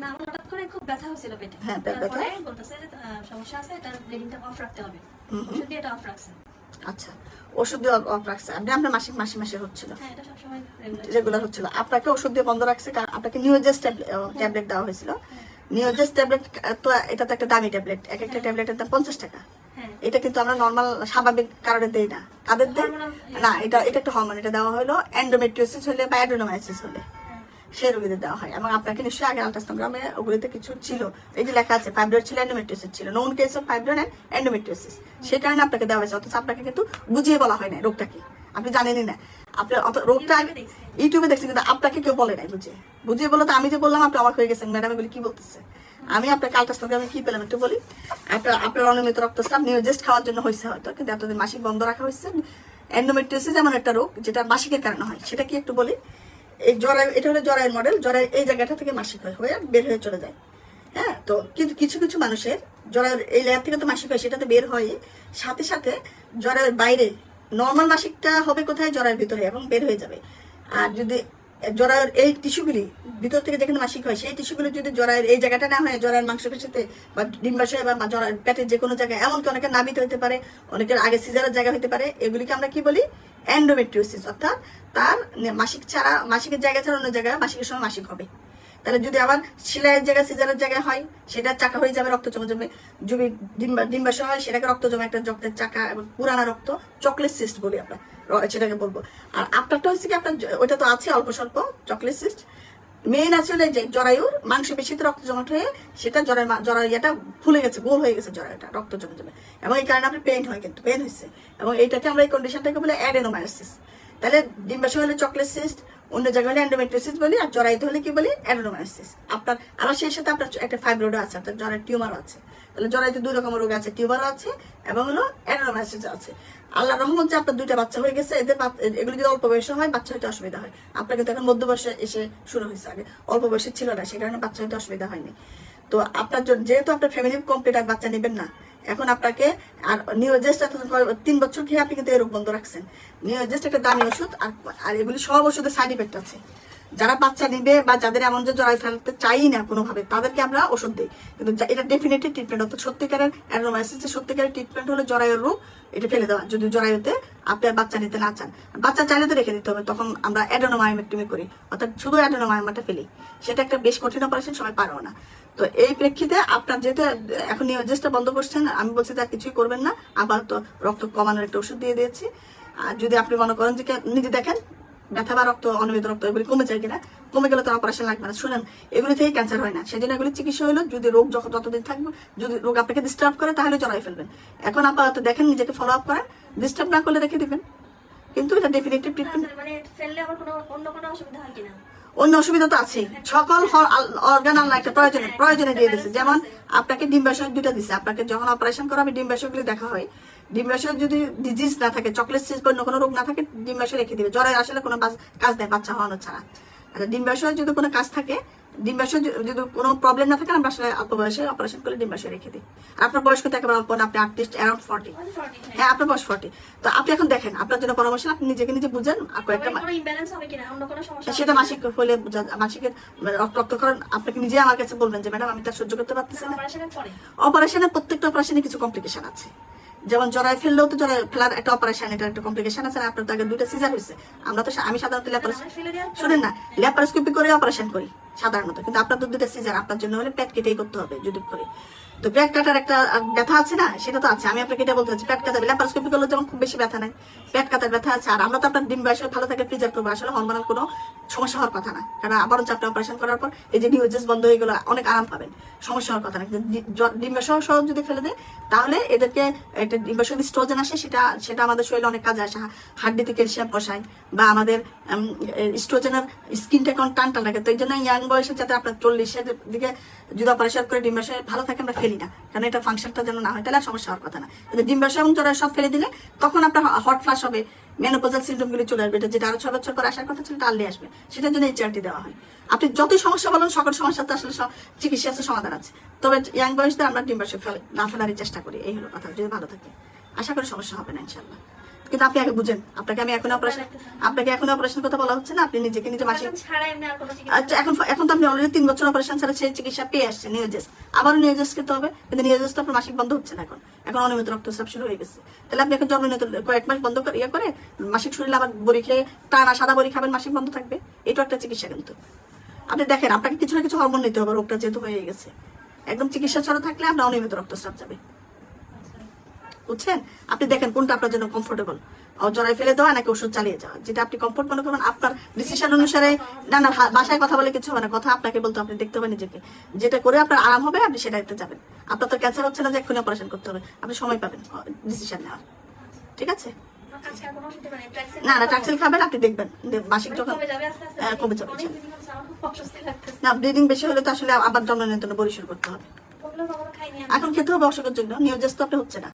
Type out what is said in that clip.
না আমার হঠাৎ করে খুব ব্যথা হয়েছিল পেটে। হ্যাঁ, ব্যথা। তারপরে বলতেছে যে সমস্যা আছে, এটা ব্লিডিংটা অফ রাখতে হবে। ওষুধ দিয়ে এটা অফ রাখছে। আচ্ছা, ওষুধ দিয়ে অফ রাখছে। আপনার মাসিক মাসে হচ্ছিল? হ্যাঁ, এটা সবসময় রেগুলার হচ্ছিল। আপনাকে ওষুধ দিয়ে বন্ধ রাখছে, কারণ আপনাকে নিউজেস ট্যাবলেট দেওয়া হয়েছিল। নিউজেস ট্যাবলেট তো এটা তো একটা দামি ট্যাবলেট, এক একটা ট্যাবলেটের দাম 50 টাকা। এটা কিন্তু আমরা নর্মাল স্বাভাবিক কারণে দেই না। তাদের দেই না, এটা একটা হরমোন। এটা দেওয়া হলো এন্ডোমেট্রিওসিস হলে বা অ্যাডেনোমাইসিস হলে সেই রোগীদের দেওয়া হয়। এবং আপনাকে নিশ্চয়ই আগে আলট্রাসোনোগ্রামে ওগুলিতে কিছু ছিল, এই যে লেখা আছে ফাইব্রয়েড ছিল, এন্ডোমেট্রিওসিস ছিল, known case of fibroid and endometriosis. সেই কারণে আপনাকে দেওয়া হয়েছে। অথচ আপনাকে কিন্তু বুঝিয়ে বলা হয় না রোগটা কি, আপনি জানেনই না। আপনি রোগটা ইউটিউবে দেখছেন, কিন্তু আপনাকে কেউ বলে নাই বুঝিয়ে বলো। তো আমি যে বললাম আপনি অবাক হয়ে গেছেন, ম্যাডাম এগুলি কি বলতেছে। আমি আপনাকে আলট্রাসোনোগ্রামে কি পেলাম একটু বলি। আপনার অনিয়মিত রক্তস্রাব নিউজেস্ট খাওয়ার জন্য হয়েছে হয়তো, কিন্তু এতদিন মাসিক বন্ধ রাখা হয়েছে। এন্ডোমেট্রিওসিস এমন একটা রোগ যেটা মাসিকের কারণে হয়, সেটা কি একটু বলি। এই জরায়ু, এটা হলো জরায়ুর মডেল। জরায়ুর এই জায়গাটা থেকে মাসিক হয়ে বের হয়ে চলে যায়। হ্যাঁ, তো কিন্তু কিছু কিছু মানুষের জরায়ুর এই লেয়ার থেকে তো মাসিক হয়, সেটাতে বের হয় সাথে সাথে জরায়ুর বাইরে নর্মাল মাসিকটা হবে কোথায়, জরায়ুর ভিতরে, এবং বের হয়ে যাবে। আর যদি জরায়ুর এই টিস্যুগুলি ভিতর থেকে যেখানে মাসিক হয়, সেই টিস্যুগুলি যদি জরায়ুর এই জায়গাটা না হয়, জরায়ুর মাংসপেশিতে বা ডিম্বাশয়ে বা জরায়ুর পেটের যে কোনো জায়গায়, এমনকি অনেকের নাভিতে হতে পারে, অনেকের আগে সিজারের জায়গা হতে পারে, এগুলিকে আমরা কি বলি, এন্ডোমেট্রিওসিস। অর্থাৎ তার মাসিক ছাড়া, মাসিকের জায়গা ছাড়া অন্য জায়গায় মাসিকের সময় মাসিক হবে। তাহলে যদি আবার সেলাইয়ের জায়গায়, সিজারের জায়গায় হয়, সেটা চাকা হয়ে যাবে, রক্ত জমে জমে। যদি ডিম্বাশয় হয়, সেটাকে রক্ত জমে একটা রক্তের চাকা, এবং পুরানা রক্ত, চকলেট সিস্ট বলি আমরা, সেটাকে বলবো। আর আপনারটা হচ্ছে কি, আপনার ওইটা তো আছে অল্প স্বল্প চকলেট সিস্ট। মেইন আছে যে জরায়ুর মাংসপেশিতে রক্ত জমাট হয়ে সেটা জরায়ুটা ফুলে গেছে, গোল হয়ে গেছে জরায়ুটা, রক্ত জমে জমে, এবং এই কারণে আপনার পেইন হয়, কিন্তু পেইন হচ্ছে। এবং এইটাকে আমরা এই কন্ডিশনটাকে বলে অ্যাডেনোমায়োসিস। তাহলে ডিম্বাশয় হলে চকলেট সিস্ট, অন্য জায়গায় হলে এন্ডোমেট্রিওসিস বলি, আর জরায়ুতে হলে কি বলি, অ্যাডেনোমায়োসিস। আপনার আবার সেই সাথে আপনার একটা ফাইব্রয়েডও আছে, আপনার জরায়ুর টিউমারও আছে। তাহলে জরায়ুতে দুই রকমের রোগ আছে, টিউমারও আছে এবং হলো অ্যাডেনোমায়োসিস আছে। আল্লাহ রহমত যে আপনার দুইটা বাচ্চা হয়ে গেছে, এদের এগুলো যদি অল্প বয়সে হয় বাচ্চা হইতে অসুবিধা হয়। আপনার কিন্তু এখন মধ্য বয়সে এসে শুরু হয়েছে, আগে অল্প বয়সে ছিল না, সে কারণে বাচ্চা হইতে অসুবিধা হয়নি। তো আপনার যেহেতু আপনার ফ্যামিলি কমপ্লিট, আর বাচ্চা নেবেন না, এখন আপনাকে আর নিউজেস্ট 3 বছর খেয়ে আপনি কিন্তু এই রোগ বন্ধ রাখছেন। নিউজেস্ট একটা দামি ওষুধ, আর এগুলি সব ওষুধের সাইড ইফেক্ট আছে। যারা বাচ্চা নিবে বা যাদের এমন যে জরায়ু ফেলতে চাই না কোনোভাবে, তাদেরকে আমরা ওষুধ দিই, কিন্তু এটা ডেফিনেটলি ট্রিটমেন্ট হতো। সত্যিকারের অ্যাডেনোমায়োসিসের সত্যিকারের ট্রিটমেন্ট হলো জরায়ুর রোগ, এটা ফেলে দেওয়া। যদি জরায়ুতে আপনার বাচ্চা নিতে না চান, বাচ্চা চাইলে তো রেখে দিতে হবে, তখন আমরা অ্যাডেনোমায়োমেক্টমি করি, অর্থাৎ শুধু অ্যাডেনোমায়োমাটা ফেলি। সেটা একটা বেশ কঠিন অপারেশন, সবাই পারো না। তো এই প্রেক্ষিতে আপনার যেহেতু এখন নিউজেসটা বন্ধ করছেন, আমি বলছি তার কিছুই করবেন না। আবার তো রক্ত কমানোর একটা ওষুধ দিয়ে দিয়েছি। আর যদি আপনি মনে করেন যে নিজে দেখেন ব্যথা বা রক্ত, অনিয়মিত রক্ত এগুলি কমে যায় কিনা, কমে গেলে তো অপারেশন লাগবে না। শুনেন, এগুলি থেকে ক্যান্সার হয় না, সেজন্য এগুলি চিকিৎসা হলো যদি রোগ যতদিন থাকবে, যদি রোগ আপনাকে ডিস্টার্ব করে তাহলে জড়াই ফেলবেন। এখন আপাতত দেখেন, নিজেকে ফলো আপ করেন, ডিস্টার্ব না করলে রেখে দিবেন। কিন্তু এটা ডেফিনেটিভ ট্রিটমেন্ট। মানে ফেললে আবার অন্য কোনো অসুবিধা হয় কিনা? অন্য অসুবিধা তো আছে, সকল অর্গান আল্লাহ একটা প্রয়োজনে দিয়ে দিচ্ছে। যেমন আপনাকে ডিম্বাশয় 2টা দিচ্ছে, আপনাকে যখন অপারেশন করা হবে ডিম্বাশয়গুলি দেখা হয়। ডিম্বাশয় যদি ডিজিজ না থাকে, চকলেট সিস্ট বা অন্য কোনো রোগ না থাকে, ডিম্বাশয় রেখে দিবে। জ্বরের আসলে কোনো কাজ দেয় বাচ্চা হওয়ানো ছাড়া। আচ্ছা, ডিম্বাশয় যদি কোনো কাজ থাকে, ডিম্বাশয় যদি কোনো প্রবলেম না থাকে, আমরা আসলে অল্প বয়সে অপারেশন করে ডিম্বাশয় রেখে দিই। আপনার বয়স কিন্তু একেবারে অল্প না, আপনি আর্টিস্ট অ্যারাউন্ড 40। হ্যাঁ, আপনার বয়স 40। তো আপনি এখন দেখেন, আপনার জন্য পরামর্শ, আপনি নিজেকে নিজে বুঝেন। সেটা মাসিক হলে মাসিকের রক্তক্ষরণ আপনাকে নিজে আমার কাছে বলবেন যে ম্যাডাম আমি তার সহ্য করতে পারতেছি না। অপারেশনের প্রত্যেকটা অপারেশনে কিছু কমপ্লিকেশন আছে। যেমন জরায় ফেললেও তো জরায় ফেলার একটা অপারেশন, এটা একটা কমপ্লিকেশন আছে। আপনার তো আগে 2টা সিজার হয়েছে। আমি সাধারণত শুনেন না, ল্যাপারোস্কোপি করে অপারেশন করি সাধারণত, কিন্তু আপনার তো 2টা সিজার, আপনার জন্য হলে পেট কেটেই করতে হবে যদি করি। তো পেট কাটার একটা ব্যথা আছে না, সেটা তো আছে। আমি আপনাকে এটা বলতে চাচ্ছি, পেট কাটা ল্যাপারোস্কোপি করলে যেমন খুব বেশি ব্যথা নাই, পেট কাটার ব্যথা আছে। আর আমরা তো আপনার ডিম্বাশয় ভালো থাকে প্রিজার্ভ করবো, আসলে হরমোনাল কোনো সমস্যা হওয়ার কথা না। কারণ আবারও আপনি অপারেশন করার পর এই যে নিউজেস বন্ধ হয়ে গেলো, অনেক আরাম পাবেন, সমস্যা হওয়ার কথা না। কিন্তু ডিম্বাশয় সহ যদি ফেলে দেয়, তাহলে এদেরকে একটা ডিম্বাশয় স্ট্রোজেন আসে, সেটা আমাদের শরীরে অনেক কাজে আসে। হাড্ডিতে ক্যালসিয়াম বসায়, বা আমাদের স্ট্রোজেনের স্কিনটা এখন টান রাখে। তো এই জন্য ইয়াং বয়সে যাতে আপনার 40-এর দিকে যদি অপারেশন করে ডিম্বাশয় ভালো থাকে, আমরা ফেলি না, কারণ এটা ফাংশনটা যেন না হয়, তাহলে সমস্যা হওয়ার কথা না। কিন্তু ডিম্বাশয় এবং জরায়ু সব ফেলে দিলে তখন আপনার হট ফ্লাশ হবে, মেনোপজাল সিমটমগুলি চলে আসবে, যেটা আরো 6 বছর পর আসার কথা ছিল, এটা আল্লে আসবে। সেটার জন্য HRT দেওয়া হয়। আপনি যতই সমস্যা বলেন, সকল সমস্যাতে আসলে চিকিৎসা আছে, সমাধান আছে। তবে ইয়াং বয়সে আমরা ডিম্বাশয় না ফেলারই চেষ্টা করি, এই হলো কথা। যদি ভালো থাকে, আশা করি সমস্যা হবে না ইনশাল্লাহ। কিন্তু আপনি আগে বুঝেন, আপনাকে এখন অপারেশন কথা বলা হচ্ছে না, আপনি নিজেকে নিজে মাসিক ছাড়া এমনি আর কোনো চিকিৎসা আচ্ছা এখন তো আপনি অলরেডি 3 বছর অপারেশন ছাড়া সেই চিকিৎসা পেয়ে আসছেন নিউজেস্ট, আবারও নিউজেস্ট খেতে হবে, কিন্তু নিউজেস্ট তো আপনার মাসিক বন্ধ হচ্ছে না, এখন অনিয়মিত রক্তচাপ শুরু হয়ে গেছে। তাহলে আপনি এখন জন্মনিয়ত কয়েক মাস বন্ধ করে করে মাসিক শরীরে আবার বড়ি খেয়ে টানা সাদা বড়ি খাবেন, মাসিক বন্ধ থাকবে, এটাও একটা চিকিৎসা। কিন্তু আপনি দেখেন আপনাকে কিছু না কিছু হরমোন নিতে হবে, রোগটা যেহেতু হয়ে গেছে। একদম চিকিৎসা ছাড়া থাকলে আপনার অনিয়মিত রক্তচাপ যাবে, বুঝছেন? আপনি দেখেন কোনটা আপনার জন্য কমফোর্টেবল, জড়াই ফেলে দেওয়া নাকি ওষুধ চালিয়ে যাওয়া, যেটা আপনি কমফোর্ট মনে করবেন আপনার ডিসিশন অনুসারে। না না, বাসায় কথা বলে কিছু হবে না, কথা আপনাকে বলতে, আপনি দেখতে হবে নিজেকে, যেটা করে আপনার আরাম হবে আপনি সেটাতে যাবেন। আপনার তো ক্যান্সার হচ্ছে না যে এক্ষুনি অপারেশন করতে হবে, আপনি সময় পাবেন ডিসিশন নেওয়ার, ঠিক আছে? আজকে আর কোনো ওষুধ দেবেন না, ট্রাক্সিন না না, ট্রাক্সিল খাবেন, আপনি দেখবেন যে মাসিক যখন কমে যাবে আস্তে আস্তে। কমে যাবে। অনেক দিন হচ্ছে আমার খুব অস্বস্তি লাগতেছে। না, ব্লিডিং বেশি হলে তো আসলে আবার জন্ম নিয়ন্ত্রণে বড়ি শুরু করতে হবে। ওগুলো কখনো খাইনি আমি। এখন খেতে হবে অসুখের জন্য, নিউজেস্ট তো আপনি হচ্ছে না।